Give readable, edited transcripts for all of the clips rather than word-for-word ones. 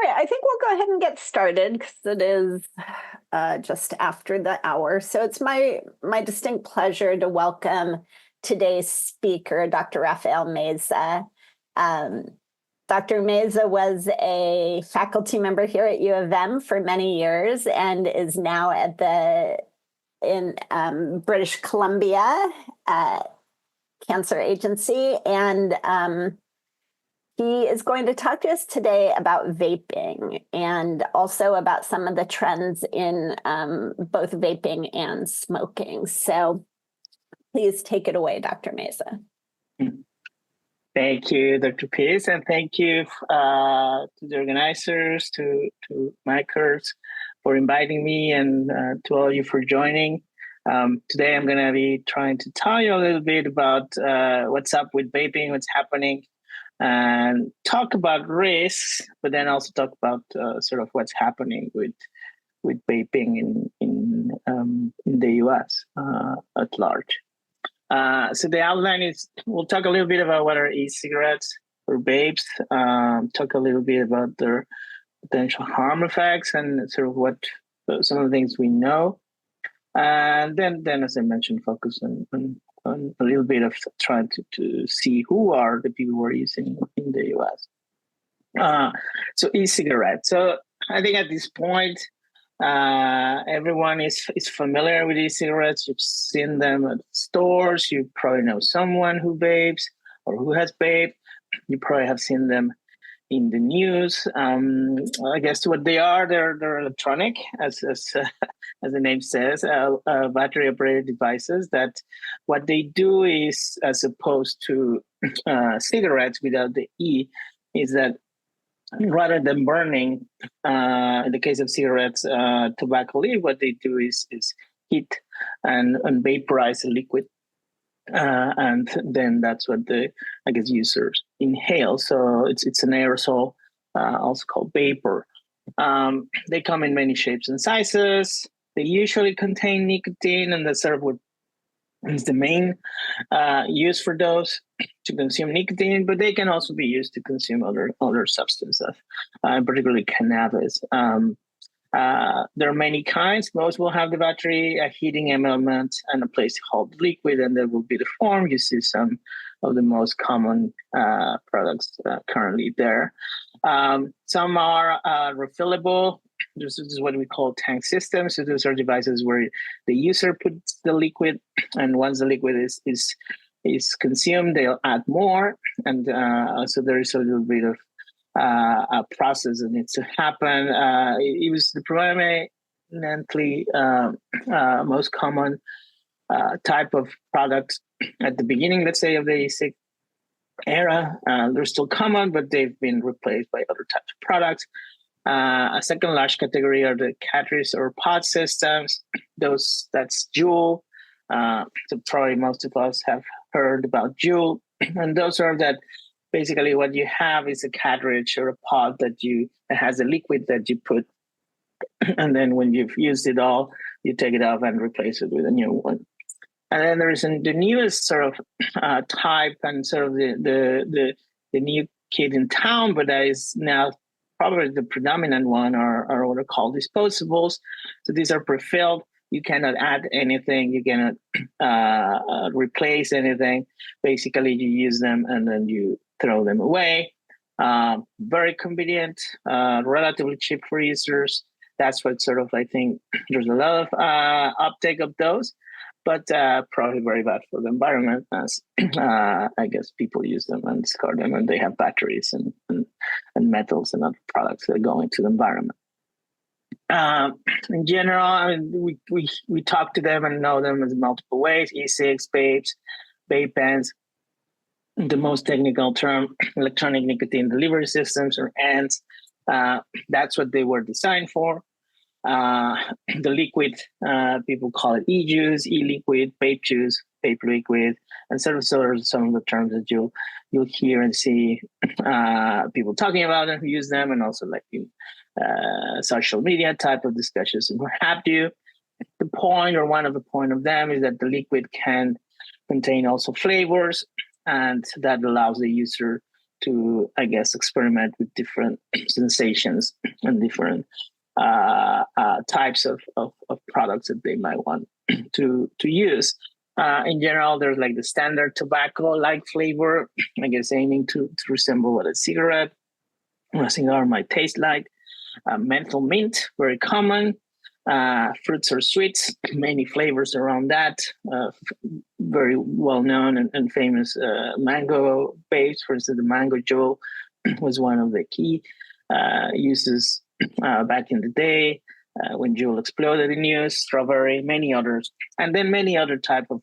right, I think we'll go ahead and get started because it is just after the hour. So it's my distinct pleasure to welcome today's speaker, Dr. Rafael Meza. Dr. Meza was a faculty member here at U of M for many years and is now in British Columbia Cancer Agency, and he is going to talk to us today about vaping and also about some of the trends in both vaping and smoking. So please take it away, Dr. Meza. Thank you, Dr. Peace, and thank you to the organizers, to Micers for inviting me, and to all of you for joining. Today I'm going to be trying to tell you a little bit about what's up with vaping, what's happening, and talk about risks, but then also talk about sort of what's happening with vaping in the US at large. So the outline is, we'll talk a little bit about what are e-cigarettes or vapes, talk a little bit about their potential harm effects and sort of what some of the things we know. And then as I mentioned, focus on a little bit of trying to see who are the people who are using in the US. So e-cigarettes. So I think at this point, everyone is familiar with e-cigarettes. You've seen them at stores. You probably know someone who vapes or who has vaped. You probably have seen them in the news. I guess what they are, they're electronic, as the name says, battery-operated devices. That what they do is, as opposed to cigarettes without the E, is that rather than burning, in the case of cigarettes, tobacco leaf, what they do is heat and vaporize a liquid. And then that's what the, I guess, users inhale. So it's an aerosol, also called vapor. They come in many shapes and sizes. They usually contain nicotine, and that's sort of what is the main use for those, to consume nicotine, but they can also be used to consume other substances, particularly cannabis. There are many kinds. Most will have the battery, a heating element, and a place to hold liquid, and there will be the form. You see some of the most common products currently there. Some are refillable. This is what we call tank systems. So those are devices where the user puts the liquid, and once the liquid is consumed, they'll add more. And so there is a little bit of a process that needs to happen. It was the predominantly most common type of product at the beginning, let's say, of the e-cig era. They're still common, but they've been replaced by other types of products. A second large category are the cartridge or pod systems. That's Juul. So probably most of us have heard about Juul, and those are that. Basically, what you have is a cartridge or a pod that has a liquid that you put, and then when you've used it all, you take it off and replace it with a new one. And then there is the newest sort of type, and sort of the new kid in town, but that is now probably the predominant one, are what are called disposables. So these are pre-filled. You cannot add anything. You cannot replace anything. Basically, you use them and then you throw them away. Very convenient, relatively cheap for users. That's what sort of, I think, there's a lot of uptake of those, but probably very bad for the environment, as I guess people use them and discard them, and they have batteries and metals and other products that go into the environment. In general, I mean, we talk to them and know them in multiple ways: e-cigs, vapes, vape pens. The most technical term, electronic nicotine delivery systems, or ENDS. That's what they were designed for. The liquid, people call it e-juice, e-liquid, vape juice, vape liquid, and sort of some of the terms that you'll hear and see people talking about and who use them, and also like in social media type of discussions and what have you. The point, or one of the point of them, is that the liquid can contain also flavors, and that allows the user I guess, experiment with different sensations and different types of products that they might want to use. In general, there's like the standard tobacco-like flavor, I guess, aiming to resemble what a cigarette or a cigar might taste like. Menthol mint, very common. Fruits or sweets, many flavors around that. Very well known and famous mango babes. For instance, the mango jewel was one of the key uses back in the day when jewel exploded in use. Strawberry, many others, and then many other type of,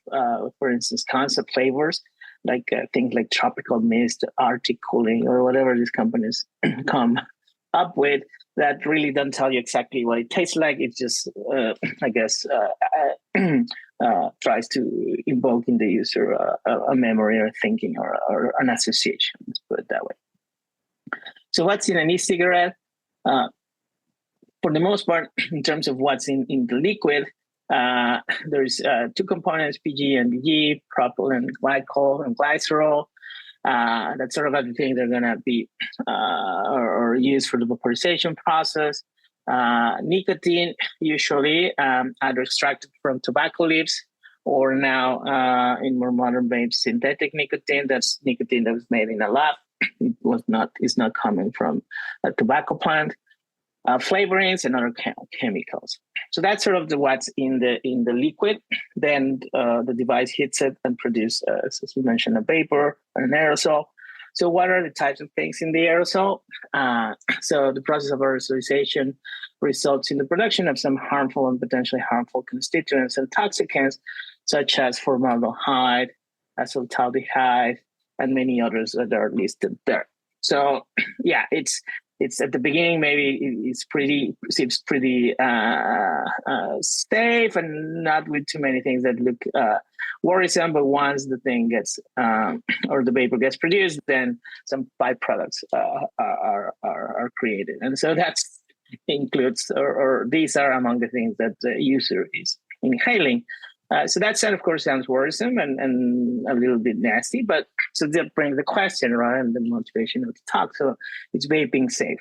for instance, concept flavors like things like tropical mist, Arctic cooling, or whatever these companies come up with. That really doesn't tell you exactly what it tastes like. It just, I guess, tries to invoke in the user a memory or thinking or an association. Let's put it that way. So what's in an e-cigarette? For the most part, in terms of what's in the liquid, there's two components, PG and BG, propylene, glycol, and glycerol. That's sort of the thing they're going to be or used for the vaporization process. Nicotine, usually either extracted from tobacco leaves or now in more modern vapes, synthetic nicotine. That's nicotine that was made in a lab. It's not coming from a tobacco plant. Flavorings and other chemicals. So that's sort of what's in the liquid. Then the device hits it and produces, as we mentioned, a vapor or an aerosol. So what are the types of things in the aerosol? So the process of aerosolization results in the production of some harmful and potentially harmful constituents and toxicants, such as formaldehyde, acetaldehyde, and many others that are listed there. So yeah, it's at the beginning, maybe seems pretty safe and not with too many things that look worrisome. But once the thing gets or the vapor gets produced, then some byproducts are created, and so that includes or these are among the things that the user is inhaling. So that of course, sounds worrisome and a little bit nasty, but so that brings the question, right, and the motivation of the talk. So it's vaping safe?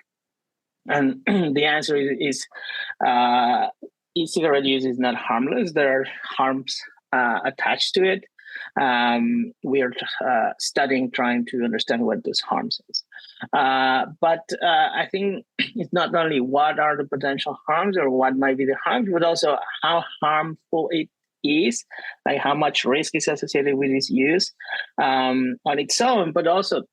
And the answer is e-cigarette use is not harmless. There are harms attached to it. We are studying, trying to understand what those harms is. But I think it's not only what are the potential harms or what might be the harms, but also how harmful it is, like how much risk is associated with its use on its own, but also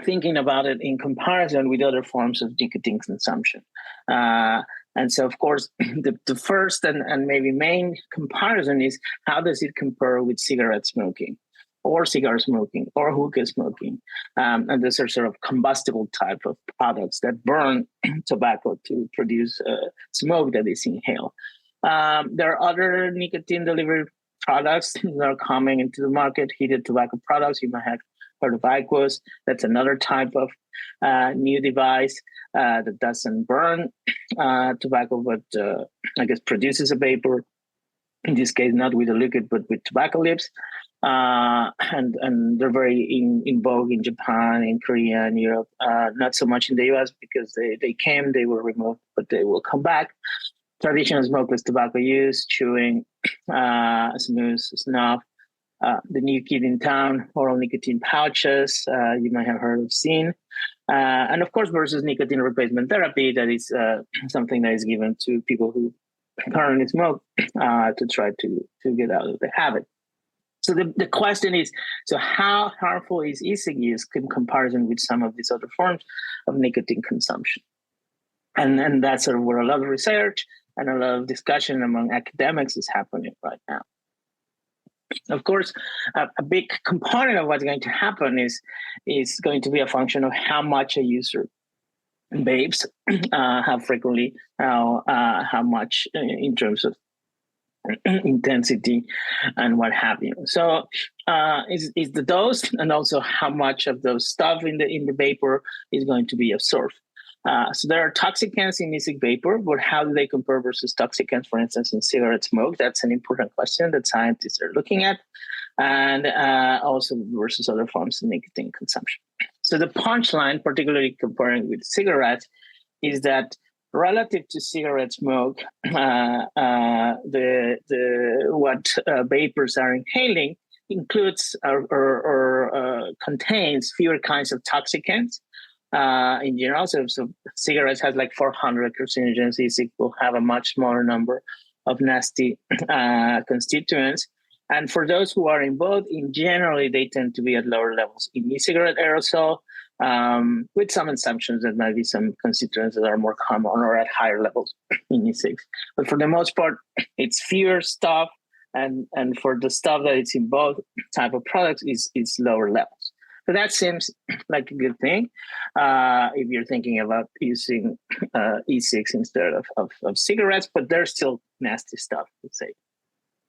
thinking about it in comparison with other forms of nicotine consumption. And so, of course, the first and maybe main comparison is how does it compare with cigarette smoking or cigar smoking or hookah smoking? And those are sort of combustible type of products that burn tobacco to produce smoke that is inhaled. There are other nicotine delivery products that are coming into the market, heated tobacco products. You might have heard of IQOS. That's another type of new device that doesn't burn tobacco, but I guess produces a vapor. In this case, not with a liquid, but with tobacco leaves. And they're very in vogue in Japan, in Korea, and Europe. Not so much in the US because they were removed, but they will come back. Traditional smokeless tobacco use, chewing, snus, snuff, the new kid in town, oral nicotine pouches, you might have heard of seen. And of course, versus nicotine replacement therapy, that is something that is given to people who currently smoke to try to get out of the habit. So the question is, so how harmful is e-cig use in comparison with some of these other forms of nicotine consumption? And that's sort of where a lot of research and a lot of discussion among academics is happening right now. Of course, a big component of what's going to happen is going to be a function of how much a user vapes, how frequently, how much in terms of intensity and what have you. So is the dose and also how much of those stuff in the vapor is going to be absorbed. So there are toxicants in e-cig vapor, but how do they compare versus toxicants, for instance, in cigarette smoke? That's an important question that scientists are looking at, and also versus other forms of nicotine consumption. So the punchline, particularly comparing with cigarettes, is that relative to cigarette smoke, what vapors are inhaling includes or contains fewer kinds of toxicants in general. So cigarettes has like 400 carcinogens. E-cig will have a much smaller number of nasty constituents. And for those who are in both, in generally, they tend to be at lower levels in e-cigarette aerosol, with some assumptions that might be some constituents that are more common or at higher levels in e-cigs. But for the most part, it's fewer stuff. And for the stuff that it's in both type of products is lower levels. So that seems like a good thing if you're thinking about using e-cigs instead of cigarettes, but there's still nasty stuff, let's say,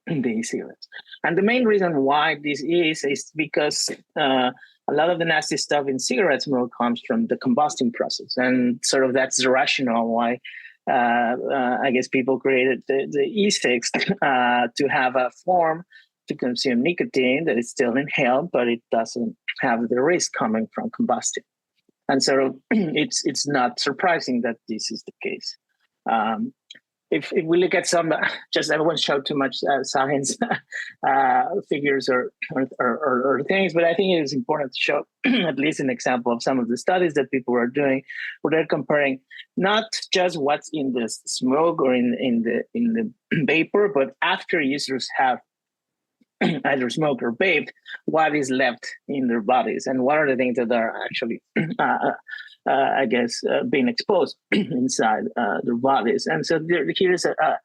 in the e-cigarettes. And the main reason why this is because a lot of the nasty stuff in cigarette smoke comes from the combusting process. And sort of that's the rationale why I guess people created the e-cigs to have a form to consume nicotine that is still inhaled, but it doesn't have the risk coming from combustion. And so it's not surprising that this is the case. If we look at some, just I won't show too much science figures or things, but I think it is important to show at least an example of some of the studies that people are doing, where they're comparing not just what's in the smoke or in the vapor, but after users have either smoked or vaped, what is left in their bodies and what are the things that are actually being exposed inside their bodies. And so here's a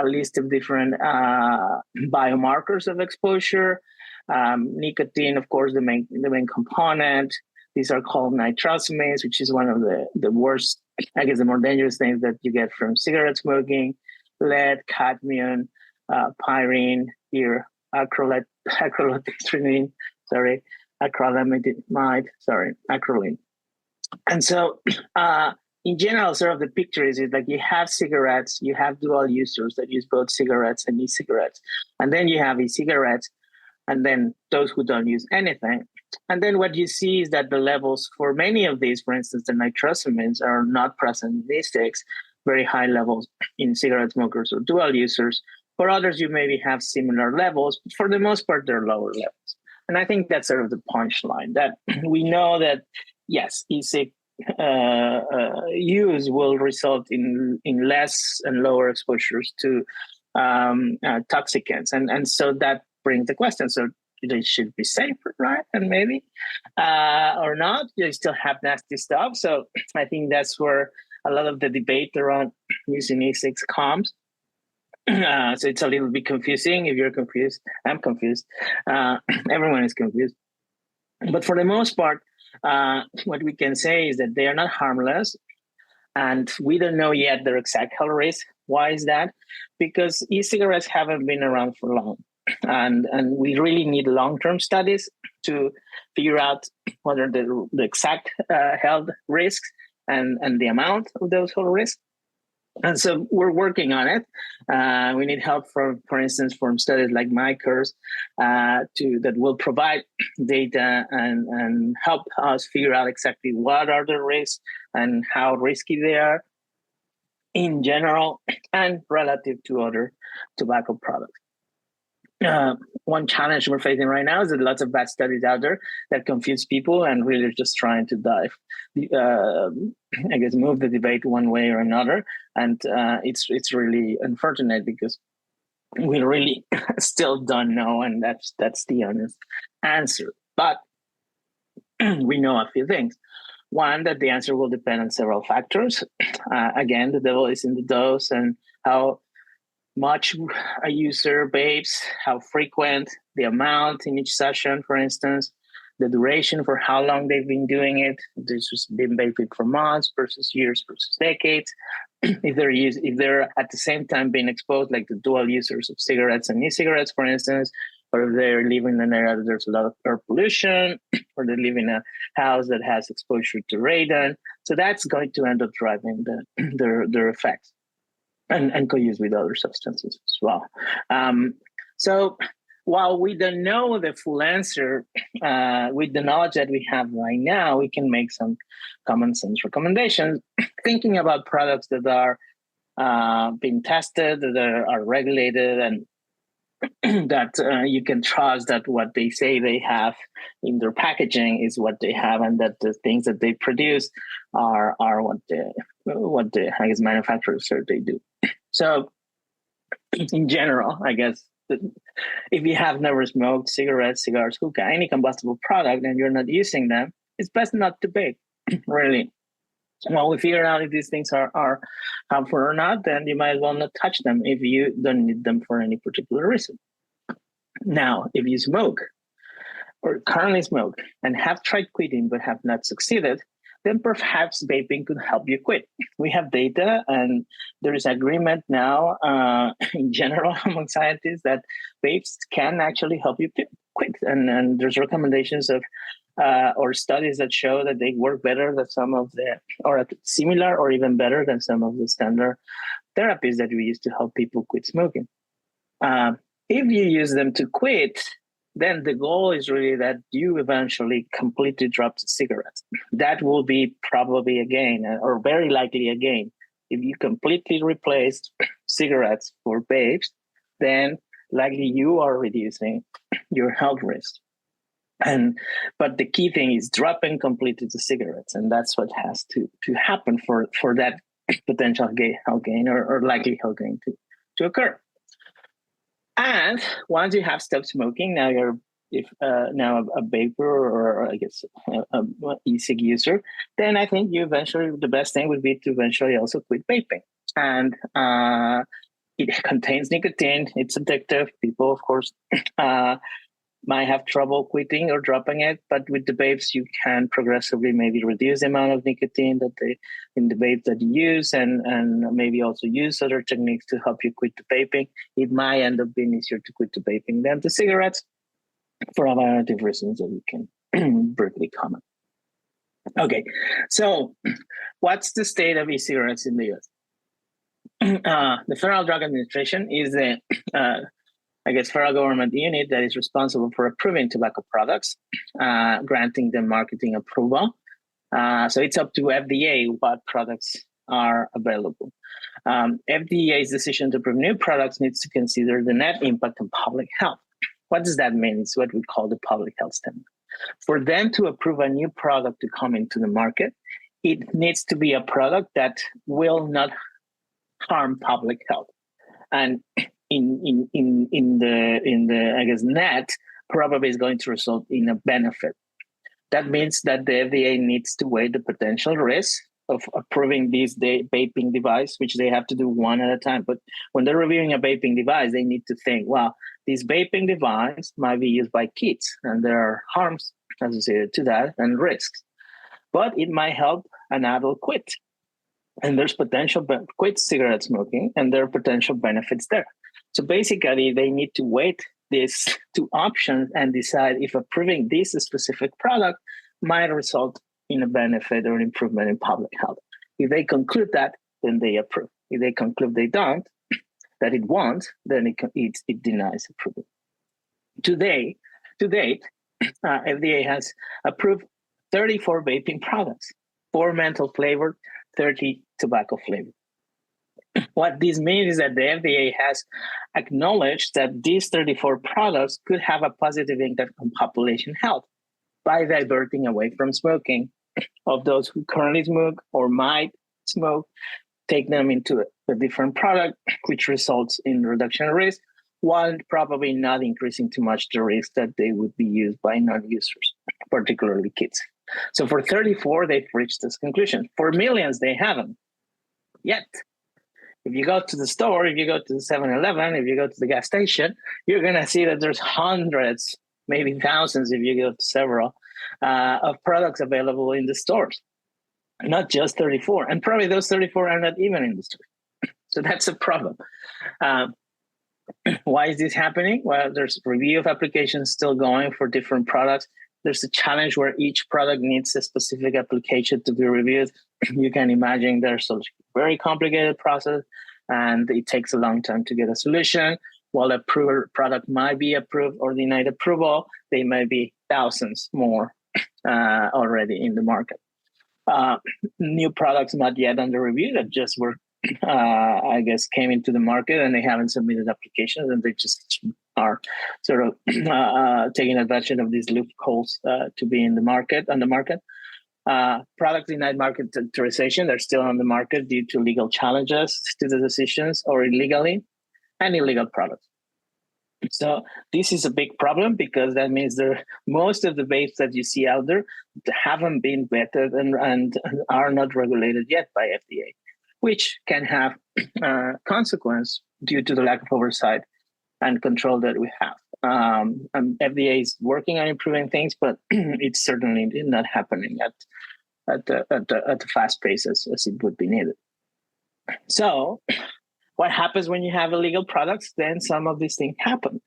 list of different biomarkers of exposure. Nicotine, of course, the main component. These are called nitrosamines, which is one of the worst, I guess, the more dangerous things that you get from cigarette smoking. Lead, cadmium, pyrene, here, acrylonitrile, acrolein. And so in general, sort of the picture is like you have cigarettes, you have dual users that use both cigarettes and e-cigarettes. And then you have e-cigarettes, and then those who don't use anything. And then what you see is that the levels for many of these, for instance, the nitrosamines, are not present in these sticks, very high levels in cigarette smokers or dual users. For others, you maybe have similar levels, but for the most part, they're lower levels. And I think that's sort of the punchline, that we know that, yes, e-cig use will result in less and lower exposures to toxicants. And so that brings the question, so they should be safer, right? And maybe, or not, they still have nasty stuff. So I think that's where a lot of the debate around using e-cigs comes. So it's a little bit confusing. If you're confused, I'm confused. Everyone is confused. But for the most part, what we can say is that they are not harmless, and we don't know yet their exact health risk. Why is that? Because e-cigarettes haven't been around for long, and we really need long-term studies to figure out what are the exact health risks and the amount of those health risks. And so we're working on it. We need help for instance, from studies like MyCurse that will provide data and help us figure out exactly what are the risks and how risky they are in general and relative to other tobacco products. One challenge we're facing right now is that lots of bad studies out there that confuse people and really just trying to move the debate one way or another. And it's really unfortunate because we really still don't know, and that's the honest answer. But we know a few things. One, that the answer will depend on several factors. Again, the devil is in the dose and how much a user vapes, how frequent, the amount in each session, for instance, the duration for how long they've been doing it. This has been vaping for months versus years versus decades. If they're at the same time being exposed, like the dual users of cigarettes and e-cigarettes, for instance, or if they're living in an area that there's a lot of air pollution, or they live in a house that has exposure to radon. So that's going to end up driving their effects. And co-use with other substances as well. So while we don't know the full answer, with the knowledge that we have right now, we can make some common sense recommendations, thinking about products that are being tested, that are regulated, and that you can trust that what they say they have in their packaging is what they have, and that the things that they produce are what the I guess manufacturers say they do. So, in general, I guess if you have never smoked cigarettes, cigars, hookah, any combustible product, and you're not using them, it's best not to vape. Really. Well, we figure out if these things are harmful or not, then you might as well not touch them if you don't need them for any particular reason. Now, if you smoke or currently smoke and have tried quitting but have not succeeded, then perhaps vaping could help you quit. We have data, and there is agreement now in general among scientists that vapes can actually help you quit. And there's recommendations of or studies that show that they work better than some of the, or similar or even better than some of the standard therapies that we use to help people quit smoking. If you use them to quit, then the goal is really that you eventually completely drop the cigarettes. That will be probably a gain, or very likely a gain. If you completely replace cigarettes for vapes, then likely you are reducing your health risk. But the key thing is dropping completely the cigarettes, and that's what has to happen for that potential health gain or likely health gain to occur. And once you have stopped smoking, now you're now a vapor, or I guess a e-cig user, then I think the best thing would be to eventually also quit vaping. And it contains nicotine. It's addictive. People, of course, might have trouble quitting or dropping it, but with the vapes, you can progressively maybe reduce the amount of nicotine in the vape that you use, and maybe also use other techniques to help you quit the vaping. It might end up being easier to quit the vaping than the cigarettes for a variety of reasons that we can briefly comment. Okay, so what's the state of e-cigarettes in the US? The Federal Drug Administration is the federal government unit that is responsible for approving tobacco products, granting them marketing approval. So it's up to FDA what products are available. FDA's decision to approve new products needs to consider the net impact on public health. What does that mean? It's what we call the public health standard. For them to approve a new product to come into the market, it needs to be a product that will not harm public health. And in the I guess net probably is going to result in a benefit. That means that the FDA needs to weigh the potential risk of approving this vaping device, which they have to do one at a time. But when they're reviewing a vaping device, they need to think, well, this vaping device might be used by kids, and there are harms associated to that and risks. But it might help an adult quit. And there's potential quit cigarette smoking, and there are potential benefits there. So basically, they need to weight these two options and decide if approving this specific product might result in a benefit or an improvement in public health. If they conclude that, then they approve. If they conclude they don't, that it won't, then it denies approval. To date, FDA has approved 34 vaping products, 4 menthol flavored, 30 tobacco flavored. What this means is that the FDA has acknowledged that these 34 products could have a positive impact on population health by diverting away from smoking of those who currently smoke or might smoke, take them into a different product, which results in reduction of risk, while probably not increasing too much the risk that they would be used by non-users, particularly kids. So for 34, they've reached this conclusion. For millions, they haven't yet. If you go to the store, if you go to the 7-Eleven, if you go to the gas station, you're going to see that there's hundreds, maybe thousands, if you go to several, of products available in the stores, not just 34. And probably those 34 are not even in the store. So that's a problem. Why is this happening? Well, there's review of applications still going for different products. There's a challenge where each product needs a specific application to be reviewed. You can imagine there's a very complicated process, and it takes a long time to get a solution. while a product might be approved or denied approval, they might be thousands more already in the market. New products not yet under review that just were, I guess, came into the market and they haven't submitted applications and they just are sort of taking advantage of these loopholes to be on the market. Products denied market authorization, they're still on the market due to legal challenges to the decisions or illegally and illegal products. So this is a big problem because that means most of the vapes that you see out there haven't been vetted and are not regulated yet by FDA, which can have consequence due to the lack of oversight and control that we have. FDA is working on improving things, but it's certainly not happening at the fast pace as it would be needed. So what happens when you have illegal products? Then some of these things happen.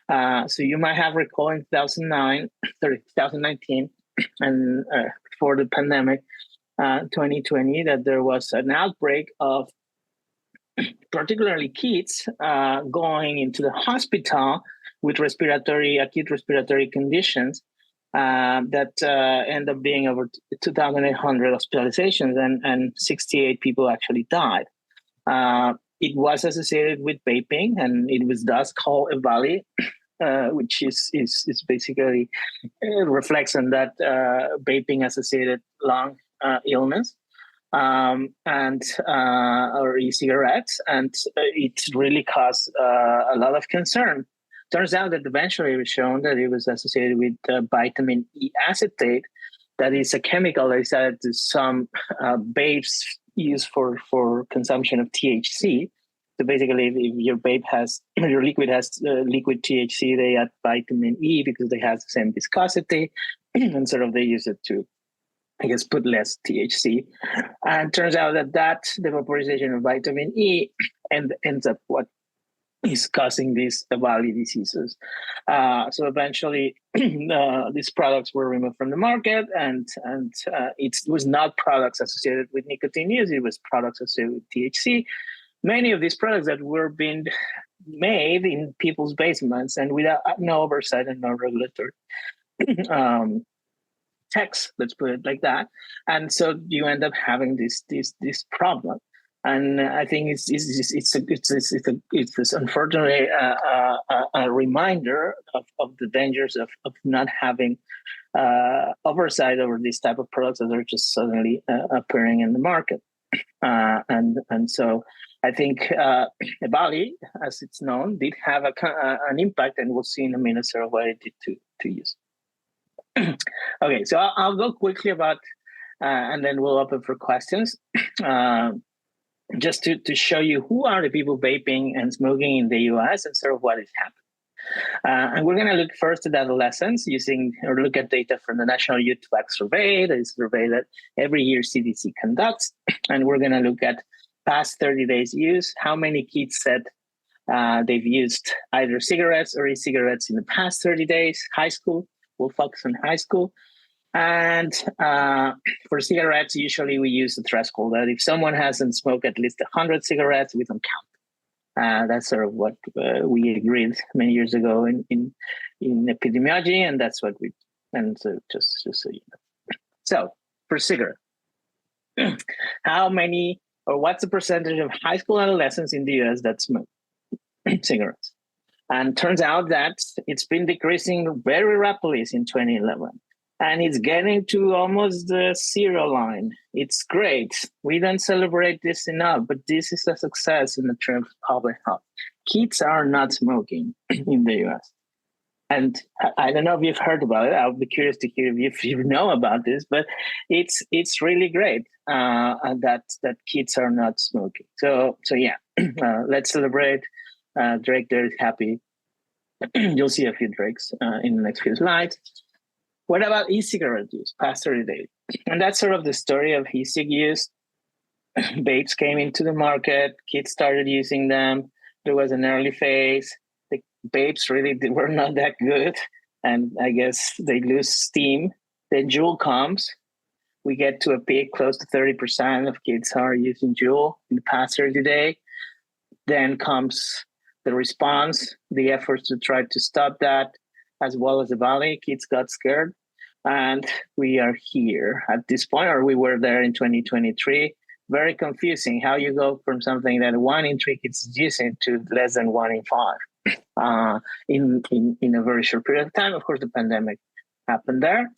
So you might have recall in 2019, and for the pandemic, 2020, that there was an outbreak of particularly kids going into the hospital with acute respiratory conditions that end up being over 2,800 hospitalizations and 68 people actually died. It was associated with vaping, and it was thus called a valley, which is basically reflects on that vaping associated lung illness or e-cigarettes, and it really caused a lot of concern. Turns out that eventually it was shown that it was associated with vitamin E acetate, that is a chemical that is added to some vapes used for consumption of THC. So basically, if your liquid has liquid THC, they add vitamin E because they have the same viscosity, and sort of they use it to, I guess, put less THC. And it turns out that the vaporization of vitamin E ends up what is causing these valley diseases. So eventually, these products were removed from the market, and it was not products associated with nicotine use; it was products associated with THC. Many of these products that were being made in people's basements and without no oversight and no regulatory checks, let's put it like that. And so you end up having this problem. And I think it's unfortunately a reminder of the dangers of not having oversight over these type of products that are just suddenly appearing in the market. And so I think Bali, as it's known, did have an impact, and we'll see in a minute sort of what it did to use. Okay, so I'll go quickly about, and then we'll open for questions. Just to show you who are the people vaping and smoking in the US and sort of what is happening. And we're going to look first at adolescents look at data from the National Youth Tobacco Survey, that is a survey that every year CDC conducts. And we're going to look at past 30 days use, how many kids said they've used either cigarettes or e-cigarettes in the past 30 days, high school. We'll focus on high school. And for cigarettes, usually we use the threshold that if someone hasn't smoked at least 100 cigarettes, we don't count. That's sort of what we agreed many years ago in epidemiology, and that's what we. And so just so you know. So for cigarettes, how many or what's the percentage of high school adolescents in the U.S. that smoke cigarettes? And turns out that it's been decreasing very rapidly since 2011. And it's getting to almost the zero line. It's great. We don't celebrate this enough, but this is a success in the terms of public health. Kids are not smoking in the US. And I don't know if you've heard about it. I'll be curious to hear if you know about this, but it's really great that kids are not smoking. So yeah, let's celebrate. Drake there is happy. You'll see a few Drakes in the next few slides. What about e-cigarette use past 30 days? And that's sort of the story of e-cig use. Vapes came into the market. Kids started using them. There was an early phase. The vapes really were not that good. And I guess they lose steam. Then Juul comes. We get to a peak close to 30% of kids are using Juul in the past 30 days. Then comes the response, the efforts to try to stop that, as well as the valley. Kids got scared. And we are here at this point, or we were there in 2023. Very confusing how you go from something that 1 in 3 kids is using to less than 1 in 5 in a very short period of time. Of course, the pandemic happened there.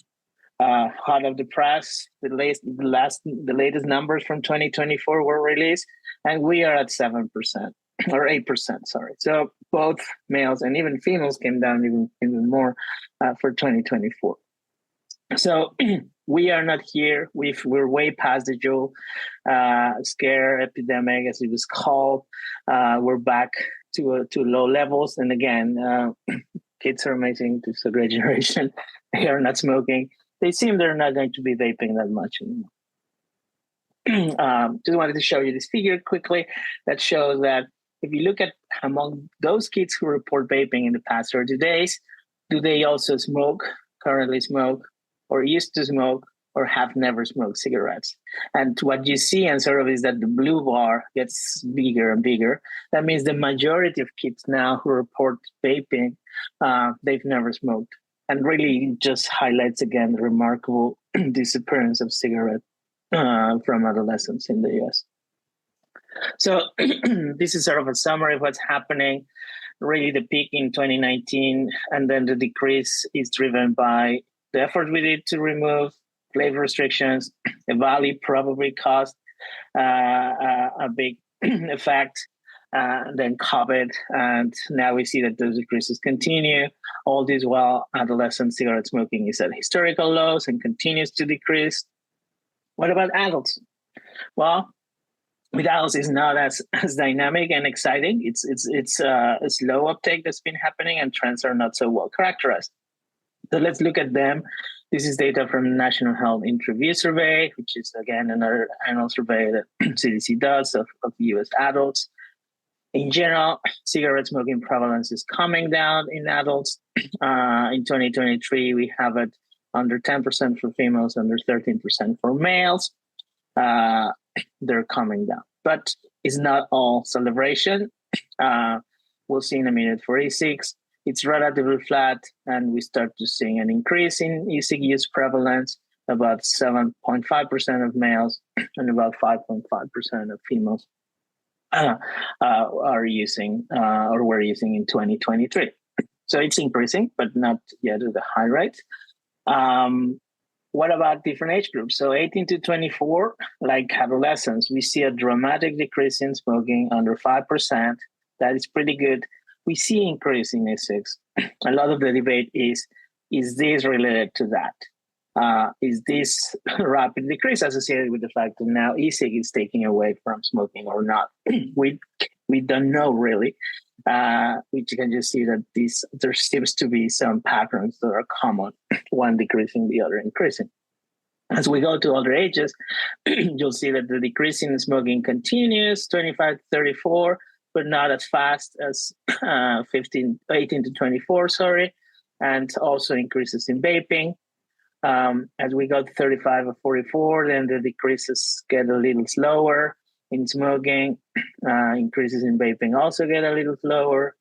Hot of the press, the latest numbers from 2024 were released, and we are at 7% or 8%. Sorry. So both males and even females came down even more for 2024. So we are not here. We're way past the Joe scare epidemic, as it was called. We're back to low levels. And again, kids are amazing. This is a great generation. They are not smoking. They seem they're not going to be vaping that much anymore. Just wanted to show you this figure quickly that shows that if you look at among those kids who report vaping in the past 30 days, do they also currently smoke, or used to smoke, or have never smoked cigarettes? And what you see and sort of is that the blue bar gets bigger and bigger. That means the majority of kids now who report vaping, they've never smoked. And really just highlights again the remarkable disappearance of cigarettes from adolescents in the US. So this is sort of a summary of what's happening. Really the peak in 2019, and then the decrease is driven by the effort we did to remove flavor restrictions. The valley probably caused a big effect. Then COVID, and now we see that those decreases continue. All this while adolescent cigarette smoking is at historical lows and continues to decrease. What about adults? Well, with adults, it's not as dynamic and exciting. It's a slow uptake that's been happening, and trends are not so well characterized. So let's look at them. This is data from the National Health Interview Survey, which is again another annual survey that CDC does of US adults. In general, cigarette smoking prevalence is coming down in adults. In 2023, we have it under 10% for females, under 13% for males. They're coming down, but it's not all celebration. We'll see in a minute for e-cigs. It's relatively flat, and we start to see an increase in e-cig use prevalence, about 7.5% of males and about 5.5% of females. Are using or were using in 2023. So it's increasing, but not yet at a high rate. What about different age groups? So 18 to 24, like adolescents, we see a dramatic decrease in smoking under 5%. That is pretty good. We see increase in e-cigs. A lot of the debate is this related to that? Is this rapid decrease associated with the fact that now e-cig is taking away from smoking or not? We don't know really. We can just see that there seems to be some patterns that are common, one decreasing, the other increasing. As we go to older ages, you'll see that the decrease in smoking continues, 25 to 34, but not as fast as 18 to 24, and also increases in vaping. As we go to 35 or 44, then the decreases get a little slower in smoking. Increases in vaping also get a little slower.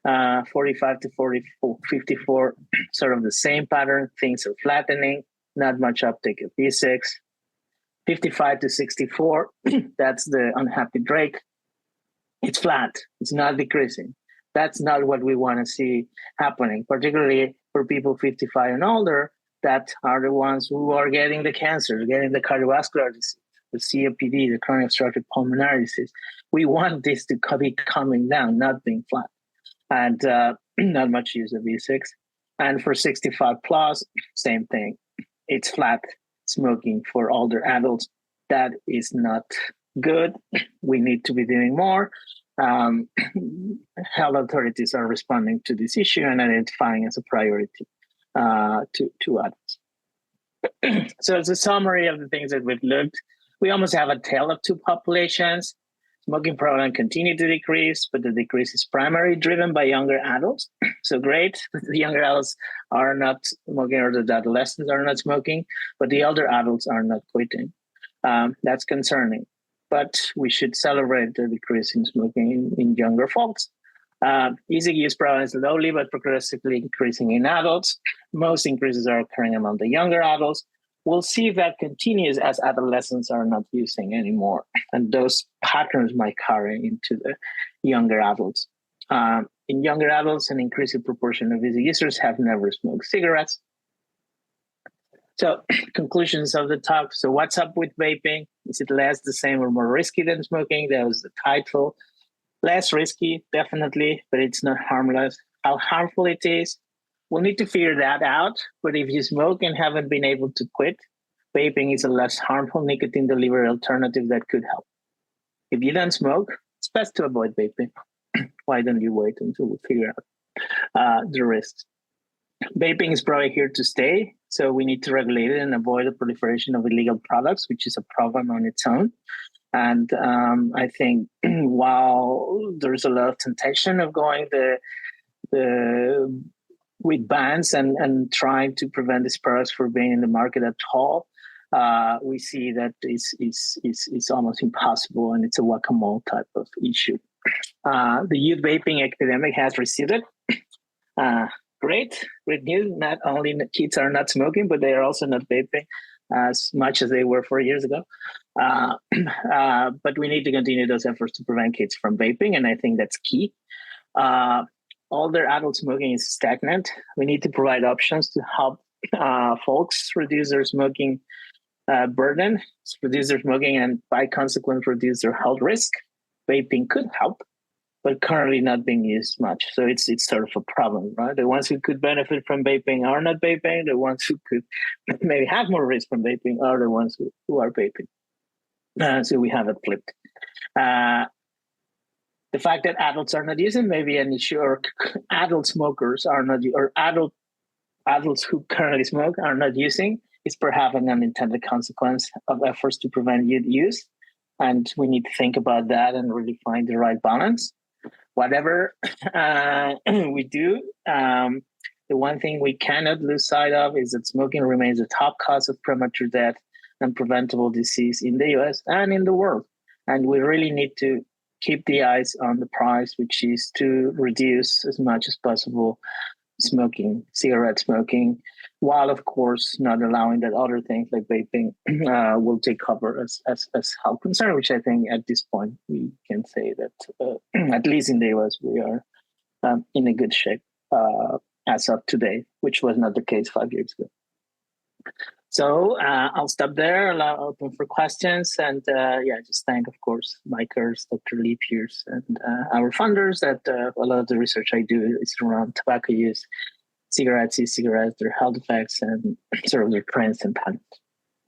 45 to 54, sort of the same pattern. Things are flattening, not much uptake of e-cigs. 55 to 64, that's the unhappy Drake. It's flat. It's not decreasing. That's not what we want to see happening, particularly for people 55 and older, that are the ones who are getting the cancer, getting the cardiovascular disease, the COPD, the chronic obstructive pulmonary disease. We want this to be coming down, not being flat. And not much use of e-cigs. And for 65 plus, same thing. It's flat smoking for older adults. That is not good. We need to be doing more. Health authorities are responding to this issue and identifying as a priority to adults. So it's a summary of the things that we've looked. We almost have a tale of two populations. Smoking prevalence continued to decrease, but the decrease is primarily driven by younger adults. So great, the younger adults are not smoking, or the adolescents are not smoking, but the older adults are not quitting. That's concerning, but we should celebrate the decrease in smoking in younger folks. Easy use prevalence slowly but progressively increasing in adults. Most increases are occurring among the younger adults. We'll see if that continues as adolescents are not using anymore. And those patterns might carry into the younger adults. In younger adults, an increasing proportion of easy users have never smoked cigarettes. So conclusions of the talk. So what's up with vaping? Is it less, the same, or more risky than smoking? That was the title. Less risky, definitely, but it's not harmless. How harmful it is, we'll need to figure that out. But if you smoke and haven't been able to quit, vaping is a less harmful nicotine delivery alternative that could help. If you don't smoke, it's best to avoid vaping. Why don't you wait until we figure out the risks? Vaping is probably here to stay, so we need to regulate it and avoid the proliferation of illegal products, which is a problem on its own. And I think while there's a lot of temptation of going with bans and trying to prevent these products from being in the market at all, we see that it's almost impossible, and it's a whack-a-mole type of issue. The youth vaping epidemic has receded. Great news. Not only the kids are not smoking, but they are also not vaping as much as they were 4 years ago. But we need to continue those efforts to prevent kids from vaping, and I think that's key. Older adult smoking is stagnant. We need to provide options to help folks reduce their smoking burden, reduce their smoking, and by consequence, reduce their health risk. Vaping could help, but currently not being used much. So it's sort of a problem, right? The ones who could benefit from vaping are not vaping. The ones who could maybe have more risk from vaping are the ones who are vaping. So we have it flipped. The fact that adults are not using may be an issue, or adult smokers are not, or adults who currently smoke are not using, is perhaps an unintended consequence of efforts to prevent youth use. And we need to think about that and really find the right balance. Whatever we do, the one thing we cannot lose sight of is that smoking remains the top cause of premature death and preventable disease in the US and in the world. And we really need to keep the eyes on the prize, which is to reduce as much as possible smoking, cigarette smoking, while of course not allowing that other things like vaping will take cover as health concern, which I think at this point we can say that at least in the US we are in a good shape as of today, which was not the case 5 years ago. So I'll stop there, allow open for questions, and just thank, of course, Micers, Dr. Lee Pierce, and our funders. That a lot of the research I do is around tobacco use, cigarettes, e-cigarettes, their health effects, and sort of their trends and patterns.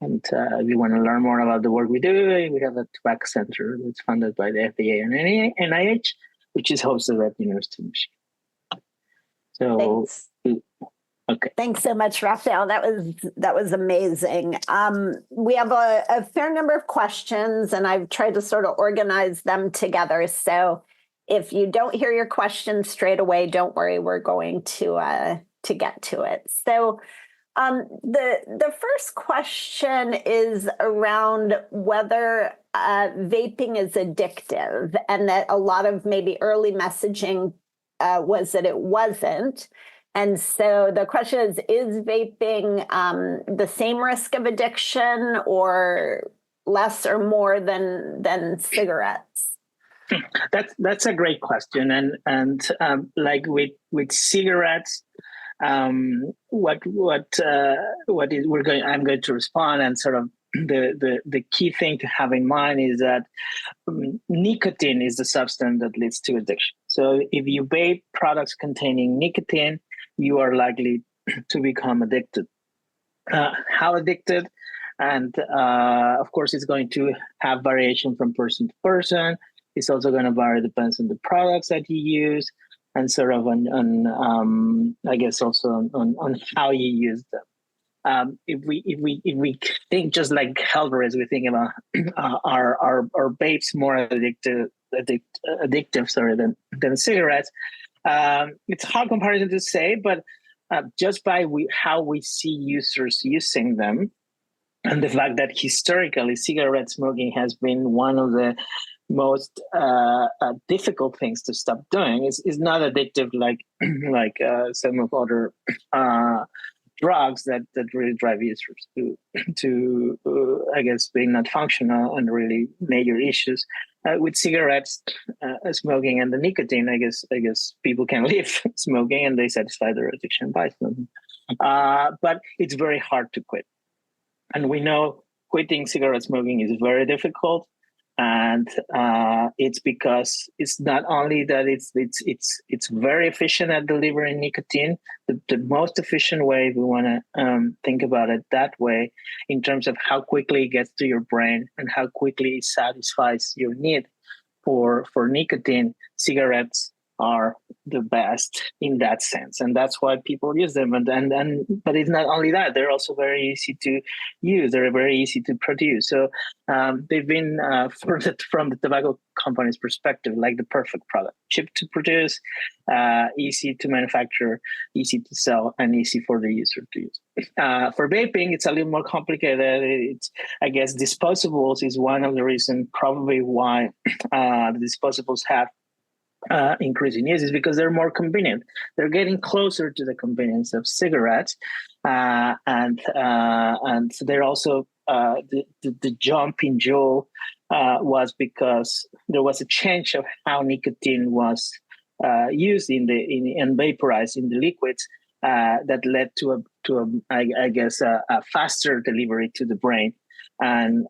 And if you want to learn more about the work we do, we have a tobacco center that's funded by the FDA and NIH, which is hosted at the University of Michigan. So. Thanks. Okay. Thanks so much, Rafael. That was amazing. We have a fair number of questions, and I've tried to sort of organize them together. So if you don't hear your question straight away, don't worry. We're going to get to it. So the first question is around whether vaping is addictive, and that a lot of maybe early messaging was that it wasn't. And so the question is vaping the same risk of addiction or less or more than cigarettes? That's a great question, and like with cigarettes, what is I'm going to respond, and sort of the key thing to have in mind is that nicotine is the substance that leads to addiction. So if you vape products containing nicotine, you are likely to become addicted. How addicted? And of course, it's going to have variation from person to person. It's also going to vary, depends on the products that you use, and sort of on I guess also on how you use them. If we think just like health risk, we think about our vapes more addictive than cigarettes. It's a hard comparison to say, but just by how we see users using them, and the fact that historically cigarette smoking has been one of the most difficult things to stop doing. Is not addictive like some of other drugs that really drive users to I guess being not functional and really major issues. With cigarettes, smoking, and the nicotine, I guess people can live smoking and they satisfy their addiction by smoking. But it's very hard to quit, and we know quitting cigarette smoking is very difficult. And it's because it's not only that it's very efficient at delivering nicotine. The most efficient way, if we want to think about it that way, in terms of how quickly it gets to your brain and how quickly it satisfies your need for nicotine, cigarettes are the best in that sense, and that's why people use them. And but it's not only that; they're also very easy to use. They're very easy to produce. So they've been, from the tobacco company's perspective, like the perfect product: cheap to produce, easy to manufacture, easy to sell, and easy for the user to use. For vaping, it's a little more complicated. I guess disposables is one of the reasons, probably why the disposables have increasing use, is because they're more convenient. They're getting closer to the convenience of cigarettes, and they're also the jump in Juul was because there was a change of how nicotine was used and vaporized in the liquids that led to I guess a faster delivery to the brain, and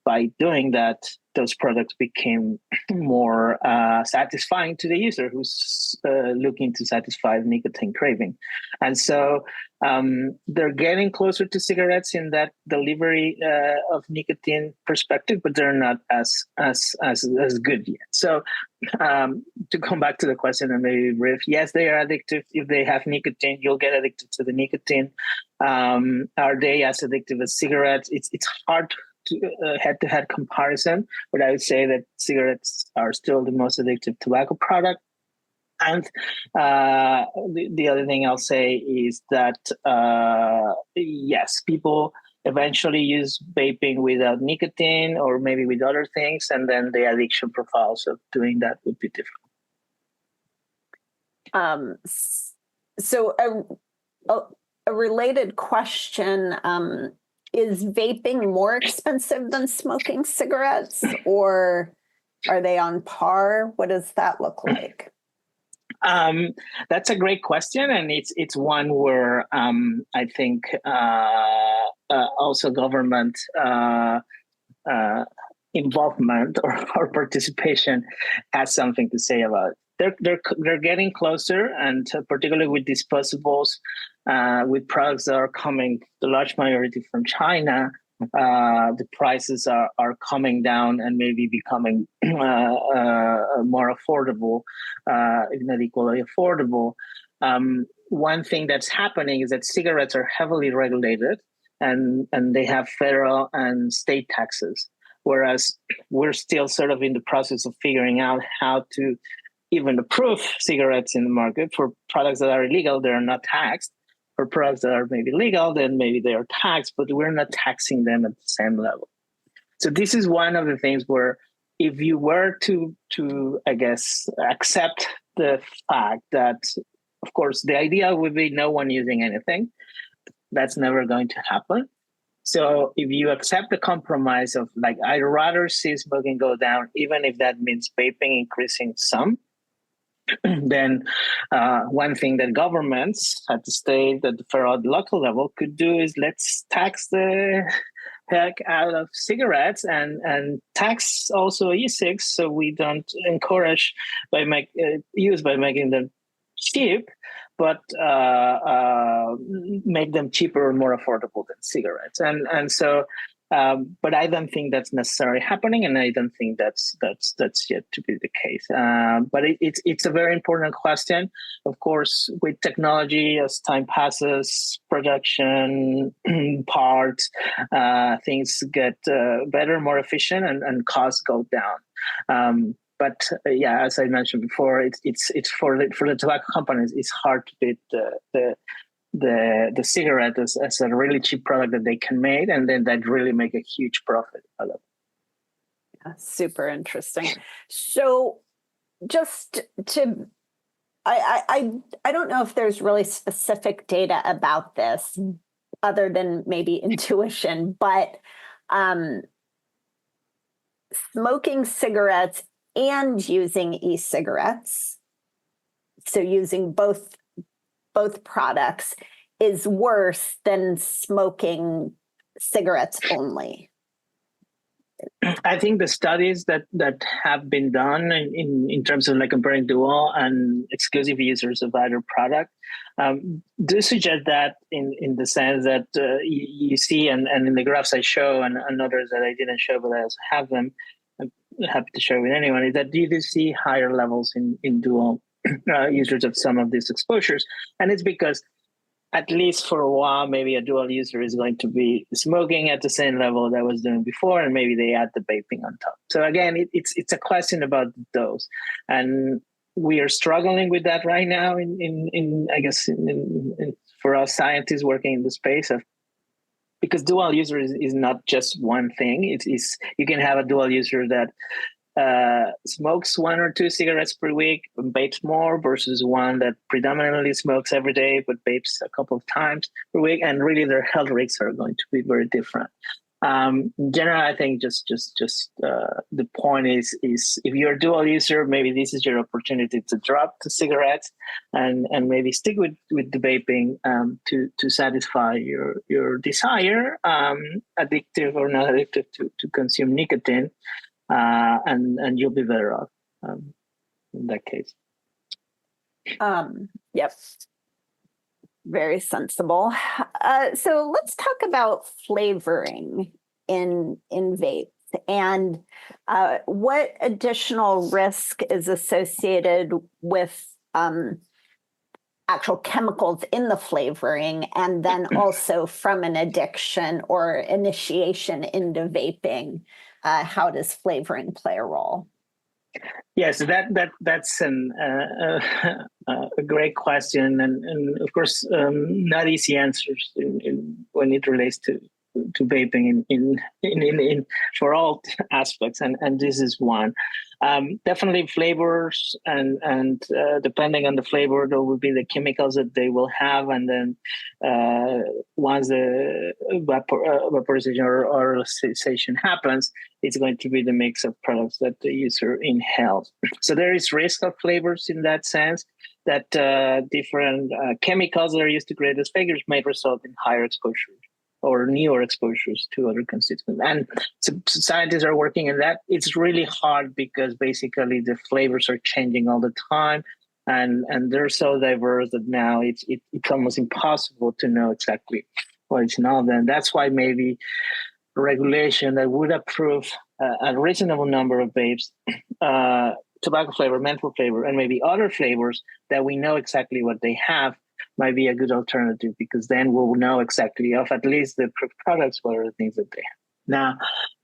by doing that, those products became more satisfying to the user who's looking to satisfy the nicotine craving. And so they're getting closer to cigarettes in that delivery of nicotine perspective, but they're not as good yet. So to come back to the question and maybe riff, yes, they are addictive. If they have nicotine, you'll get addicted to the nicotine. Are they as addictive as cigarettes? It's hard to head-to-head comparison, but I would say that cigarettes are still the most addictive tobacco product. And the other thing I'll say is that yes, people eventually use vaping without nicotine or maybe with other things, and then the addiction profiles of doing that would be different. So a related question. Is vaping more expensive than smoking cigarettes, or are they on par? What does that look like? That's a great question, and it's one where I think also government involvement or participation has something to say about it. They're getting closer, and particularly with disposables, with products that are coming, the large majority from China, the prices are coming down and maybe becoming more affordable, if not equally affordable. One thing that's happening is that cigarettes are heavily regulated, and they have federal and state taxes, whereas we're still sort of in the process of figuring out how to even approve cigarettes in the market. For products that are illegal, they are not taxed. For products that are maybe legal, then maybe they are taxed, but we're not taxing them at the same level. So this is one of the things where if you were to I guess, accept the fact that, of course, the idea would be no one using anything. That's never going to happen. So if you accept the compromise of, like, I'd rather see smoking go down, even if that means vaping increasing some, then one thing that governments at the state, at the federal, the local level could do is let's tax the heck out of cigarettes and tax also e-cigs, so we don't encourage use by making them cheap, but make them cheaper and more affordable than cigarettes. And so, but I don't think that's necessarily happening, and I don't think that's yet to be the case. But it's a very important question. Of course, with technology, as time passes, production, parts, things get better, more efficient, and costs go down. But yeah, as I mentioned before, it's for the tobacco companies, it's hard to beat the cigarette as a really cheap product that they can make, and then that really make a huge profit out of it. Super interesting. So just to, I don't know if there's really specific data about this other than maybe intuition, but smoking cigarettes and using e-cigarettes, so using both products, is worse than smoking cigarettes only. I think the studies that have been done in terms of like comparing dual and exclusive users of either product do suggest that in the sense that you see, and in the graphs I show and others that I didn't show, but I also have them, I'm happy to share with anyone, is that you do see higher levels in dual users of some of these exposures. And it's because at least for a while, maybe a dual user is going to be smoking at the same level that was doing before, and maybe they add the vaping on top. So again, it's a question about the dose, and we are struggling with that right now. I guess for us scientists working in the space of, because dual user is not just one thing. It's you can have a dual user that smokes 1 or 2 cigarettes per week, vapes more, versus one that predominantly smokes every day but vapes a couple of times per week, and really their health risks are going to be very different. In general, I think just the point is if you're a dual user, maybe this is your opportunity to drop the cigarettes and maybe stick with the vaping to satisfy your desire, addictive or not addictive, to consume nicotine. And you'll be better off in that case. Yep. Very sensible. So let's talk about flavoring in vapes, and what additional risk is associated with actual chemicals in the flavoring, and then also from an addiction or initiation into vaping. How does flavoring play a role? Yes, that's a great question, and of course, not easy answers when it relates to vaping in for all aspects, and this is one. Definitely flavors, and depending on the flavor, there will be the chemicals that they will have, and then once the vaporization or cessation happens, it's going to be the mix of products that the user inhales. So there is risk of flavors in that sense, that different chemicals that are used to create these flavors may result in higher exposure or newer exposures to other constituents. And so scientists are working in that. It's really hard because basically the flavors are changing all the time, and they're so diverse that now it's almost impossible to know exactly what is in all of them. That's why maybe regulation that would approve a reasonable number of vapes, tobacco flavor, menthol flavor, and maybe other flavors that we know exactly what they have, might be a good alternative, because then we'll know exactly of at least the products what are the things that they have. Now,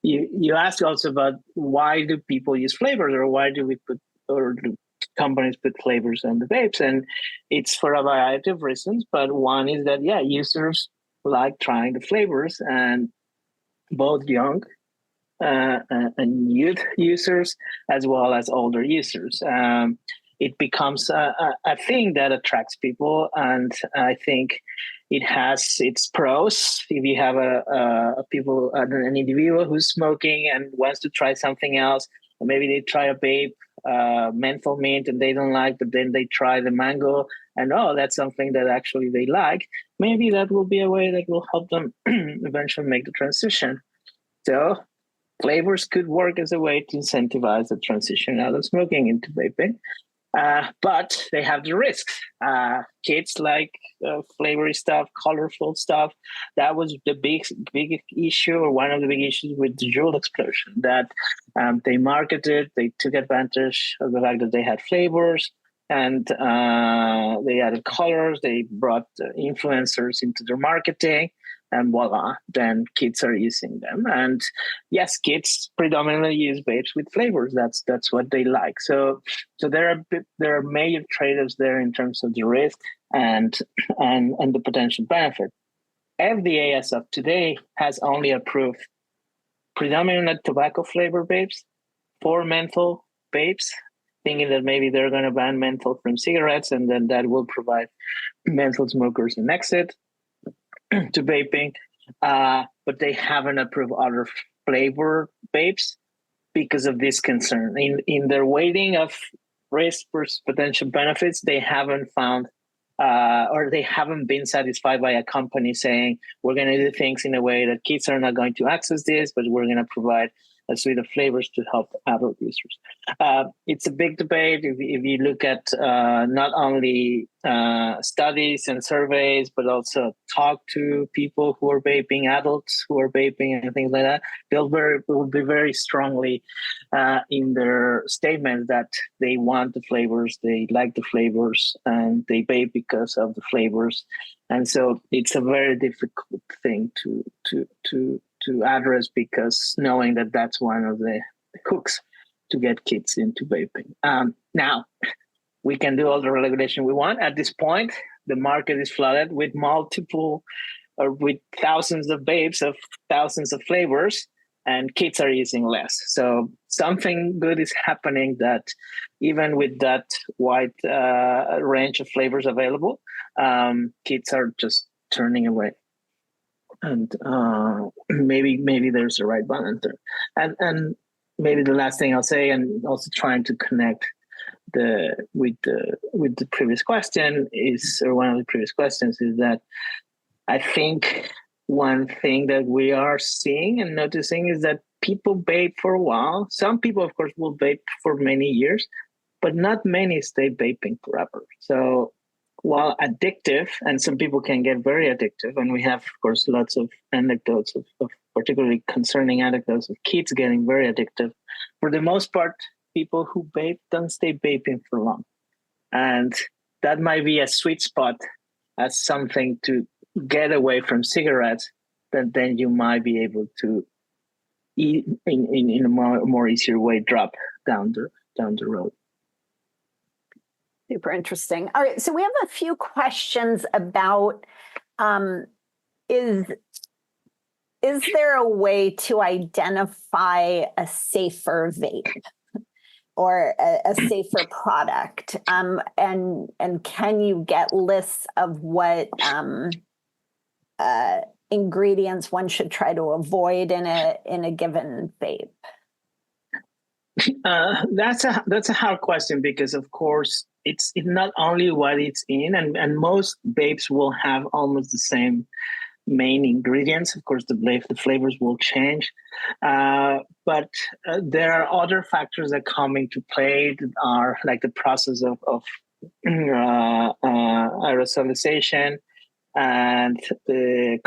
you asked also about why do people use flavors, or why do we put, or do companies put flavors on the vapes? And it's for a variety of reasons, but one is that users like trying the flavors, and both young and youth users as well as older users. It becomes a thing that attracts people, and I think it has its pros. If you have an individual who's smoking and wants to try something else, or maybe they try a vape, menthol mint, and they don't like, but then they try the mango, and that's something that actually they like. Maybe that will be a way that will help them eventually make the transition. So flavors could work as a way to incentivize the transition out of smoking into vaping. But they have the risks. Kids like flavory stuff, colorful stuff. That was the big issue, or one of the big issues with the Juul explosion, that they marketed, they took advantage of the fact that they had flavors, and they added colors, they brought influencers into their marketing, and voila, then kids are using them. And yes, kids predominantly use vapes with flavors. That's what they like. So there are major trade-offs there in terms of the risk and the potential benefit. FDA as of today has only approved predominantly tobacco flavor vapes for menthol vapes, thinking that maybe they're going to ban menthol from cigarettes, and then that will provide menthol smokers an exit to vaping. But they haven't approved other flavor vapes because of this concern. In their weighting of risk versus potential benefits, they haven't found or they haven't been satisfied by a company saying, we're going to do things in a way that kids are not going to access this, but we're going to provide a suite of flavors to help adult users. It's a big debate. If you look at not only studies and surveys, but also talk to people who are vaping, adults who are vaping and things like that, will be very strongly in their statement that they want the flavors, they like the flavors, and they vape because of the flavors. And so it's a very difficult thing to address, because knowing that that's one of the hooks to get kids into vaping. Now, we can do all the regulation we want. At this point, the market is flooded with multiple or with thousands of vapes of thousands of flavors, and kids are using less. So something good is happening, that even with that wide range of flavors available, kids are just turning away. And maybe there's a right balance there. And maybe the last thing I'll say, and also trying to connect with the previous question is, or one of the previous questions is that I think one thing that we are seeing and noticing is that people vape for a while. Some people, of course, will vape for many years, but not many stay vaping forever. So while addictive, and some people can get very addictive, and we have, of course, lots of anecdotes of particularly concerning anecdotes of kids getting very addictive, for the most part, people who vape don't stay vaping for long. And that might be a sweet spot as something to get away from cigarettes, that then you might be able to in a more easier way drop down the road. Super interesting. All right, so we have a few questions about is there a way to identify a safer vape or a safer product? And can you get lists of what ingredients one should try to avoid in a given vape? That's a hard question, because of course it's not only what it's in, and most vapes will have almost the same main ingredients. Of course, the flavors will change, but there are other factors that come into play that are like the process of aerosolization and the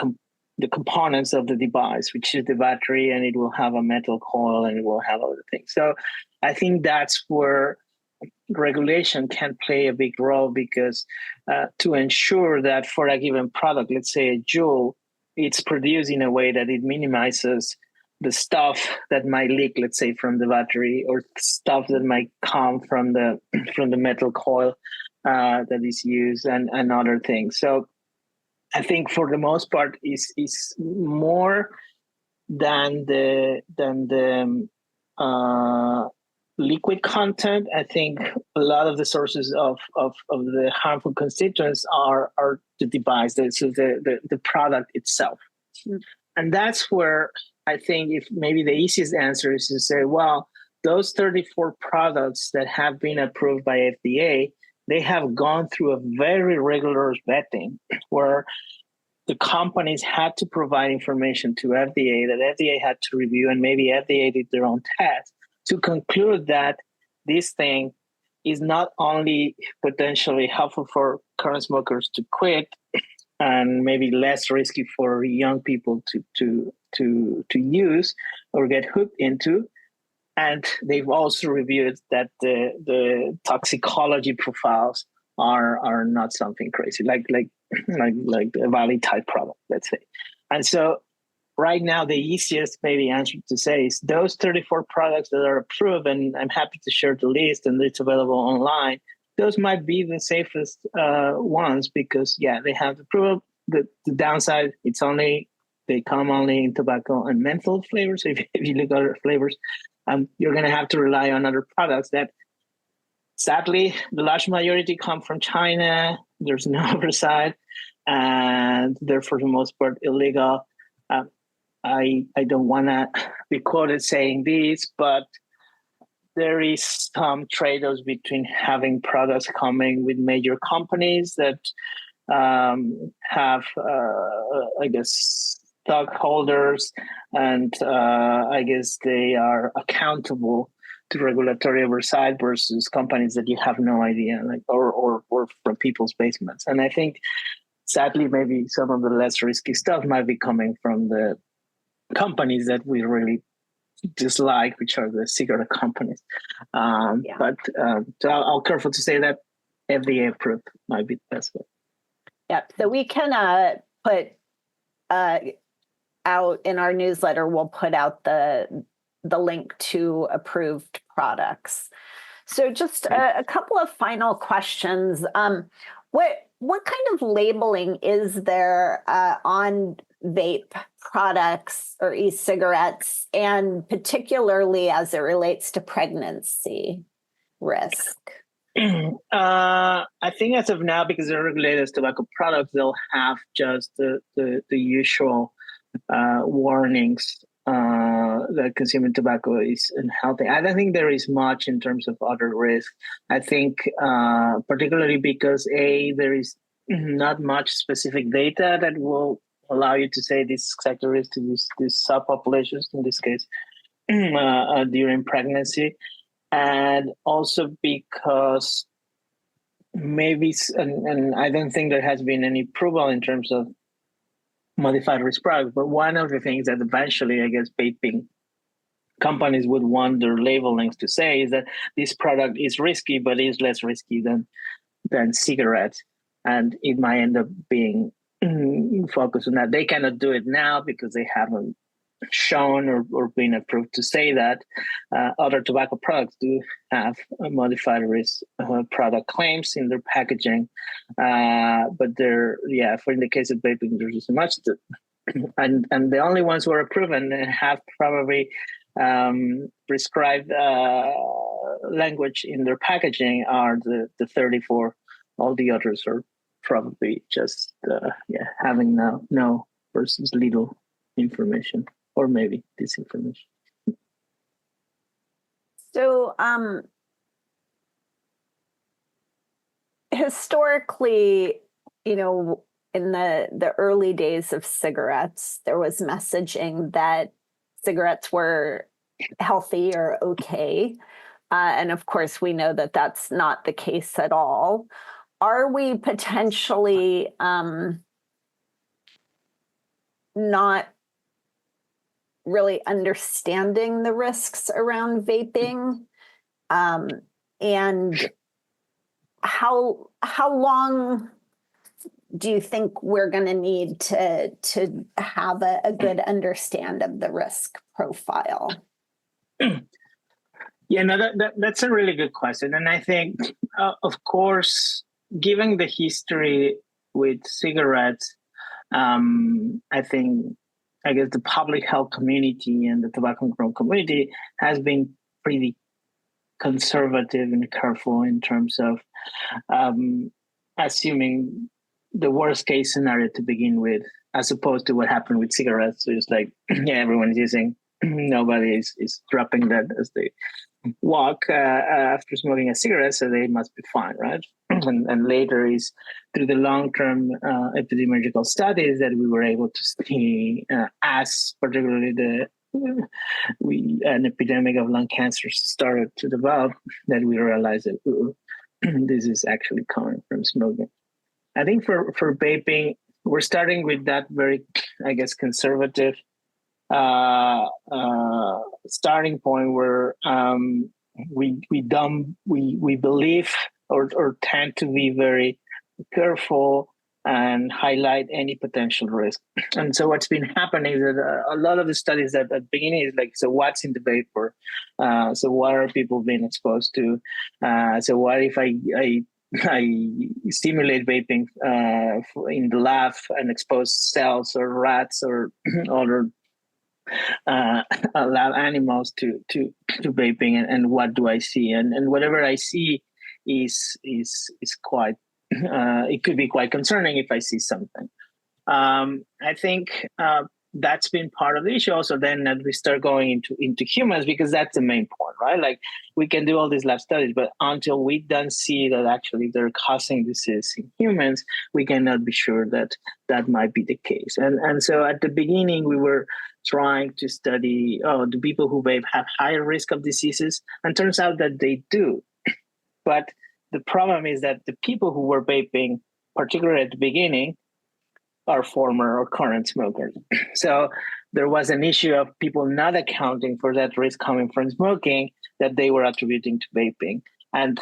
components of the device, which is the battery, and it will have a metal coil and it will have other things. So I think that's where regulation can play a big role, because to ensure that for a given product, let's say a Juul, it's produced in a way that it minimizes the stuff that might leak, let's say, from the battery, or stuff that might come from the metal coil that is used, and other things. So I think for the most part is more than the liquid content. I think a lot of the sources of the harmful constituents are the device, so the product itself. Mm-hmm. And that's where I think if maybe the easiest answer is to say, well, those 34 products that have been approved by FDA, they have gone through a very rigorous vetting where the companies had to provide information to FDA that FDA had to review, and maybe FDA did their own test to conclude that this thing is not only potentially helpful for current smokers to quit, and maybe less risky for young people to use or get hooked into. And they've also reviewed that the toxicology profiles are not something crazy, like a Valley type product, let's say. And so right now, the easiest maybe answer to say is those 34 products that are approved, and I'm happy to share the list, and it's available online. Those might be the safest ones, because they have approval. The downside, it's only they come only in tobacco and menthol flavors. If you look at other flavors, you're going to have to rely on other products that, sadly, the large majority come from China. There's no oversight, and they're for the most part illegal. I don't want to be quoted saying this, but there is some trade-offs between having products coming with major companies that have, I guess, stockholders, and I guess they are accountable to regulatory oversight versus companies that you have no idea, like or from people's basements. And I think, sadly, maybe some of the less risky stuff might be coming from the companies that we really dislike, which are the cigarette companies. But so I'll careful to say that FDA approved might be the best way. Yep. So we can put out in our newsletter, we'll put out the link to approved products. So just a couple of final questions. What kind of labeling is there on vape products or e-cigarettes, and particularly as it relates to pregnancy risk? I think as of now, because they're regulated as tobacco products, they'll have just the usual warnings that consuming tobacco is unhealthy. I don't think there is much in terms of other risk. I think particularly because there is not much specific data that will allow you to say this sector risk to these subpopulations, in this case, during pregnancy. And also because maybe, and I don't think there has been any approval in terms of modified risk products, but one of the things that eventually, I guess, vaping companies would want their labelings to say is that this product is risky, but is less risky than cigarettes. And it might end up being focused on that. They cannot do it now because they haven't shown or been approved to say that. Other tobacco products do have modified risk product claims in their packaging, but for in the case of vaping, there's just much and the only ones who are approved and have probably prescribed language in their packaging are the 34. All the others are probably just having no versus little information, or maybe disinformation. So historically, in the early days of cigarettes, there was messaging that cigarettes were healthy or okay. And of course, we know that that's not the case at all. Are we potentially not really understanding the risks around vaping? And how long do you think we're going to need to have a good understand of the risk profile? Yeah, no, that's a really good question. And I think, of course, given the history with cigarettes, I guess the public health community and the tobacco control community has been pretty conservative and careful in terms of assuming the worst case scenario to begin with, as opposed to what happened with cigarettes. So it's like, everyone is using, nobody is dropping that as they walk after smoking a cigarette, so they must be fine, right? And later is through the long-term epidemiological studies that we were able to see, as particularly an epidemic of lung cancer started to develop, that we realized that this is actually coming from smoking. I think for vaping, we're starting with that very, I guess, conservative starting point where we believe or tend to be very careful and highlight any potential risk. And so what's been happening is that a lot of the studies at the beginning is like, so what's in the vapor? So what are people being exposed to? So what if I I simulate vaping in the lab and expose cells or rats or other lab animals to vaping, and what do I see? And whatever I see is quite it could be quite concerning if I see something. I think that's been part of the issue. Also, then that we start going into humans, because that's the main point, right? Like, we can do all these lab studies, but until we don't see that actually they're causing disease in humans, we cannot be sure that that might be the case. And so at the beginning, we were trying to study, do people who vape have higher risk of diseases? And turns out that they do. But the problem is that the people who were vaping, particularly at the beginning, are former or current smokers. So there was an issue of people not accounting for that risk coming from smoking that they were attributing to vaping. And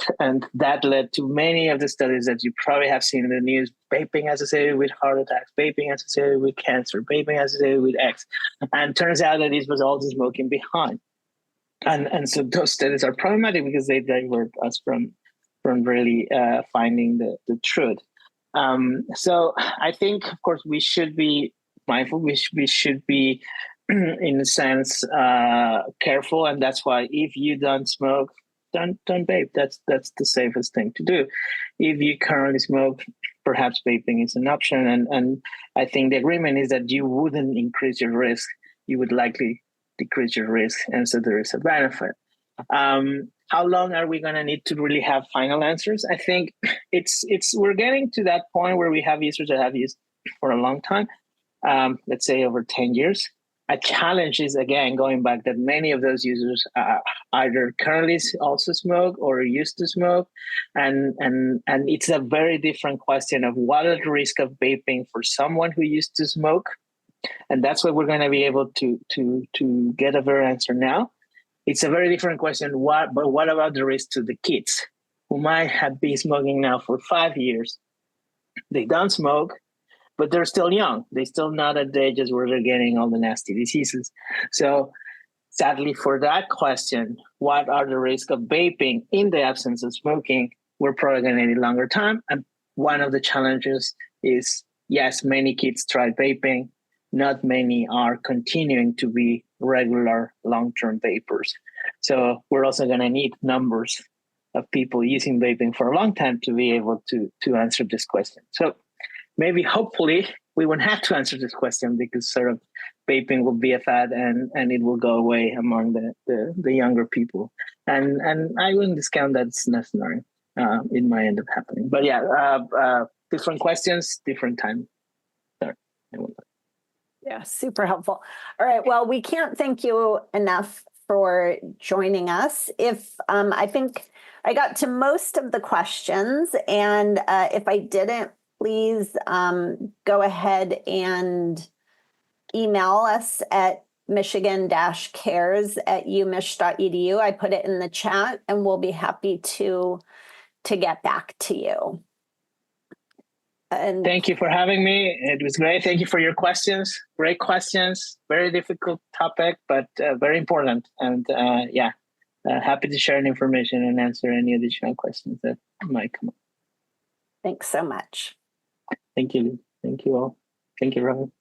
that led to many of the studies that you probably have seen in the news: vaping associated with heart attacks, vaping associated with cancer, vaping associated with X. And turns out that this was all the smoking behind. And so those studies are problematic because they divert us from really finding the truth. So I think, of course, we should be mindful. We should be, in a sense, careful, and that's why if you don't smoke, don't vape. That's the safest thing to do. If you currently smoke, perhaps vaping is an option, and I think the agreement is that you wouldn't increase your risk. You would likely decrease your risk, and so there is a benefit. How long are we going to need to really have final answers? I think we're getting to that point where we have users that have used for a long time, let's say over 10 years. A challenge is, again, going back, that many of those users either currently also smoke or used to smoke. And it's a very different question of what is the risk of vaping for someone who used to smoke. And that's what we're going to be able to get a better answer now. It's a very different question. But what about the risk to the kids who might have been smoking now for 5 years? They don't smoke, but they're still young. They're still not at the ages where they're getting all the nasty diseases. So sadly, for that question, what are the risks of vaping in the absence of smoking? We're probably going to need a longer time. And one of the challenges is, yes, many kids try vaping. Not many are continuing to be regular long-term vapers. So we're also going to need numbers of people using vaping for a long time to be able to answer this question. So maybe, hopefully, we won't have to answer this question, because sort of vaping will be a fad and it will go away among the younger people. And I wouldn't discount that it's necessary. It might end up happening. But yeah, different questions, different time. Sorry. Yeah, super helpful. All right. Well, we can't thank you enough for joining us. I think I got to most of the questions, and if I didn't, please go ahead and email us at michigan-cares@umich.edu. I put it in the chat, and we'll be happy to get back to you. And thank you for having me. It was great. Thank you for your questions. Great questions. Very difficult topic, but very important. And happy to share information and answer any additional questions that might come up. Thanks so much. Thank you. Thank you all. Thank you, Rafael.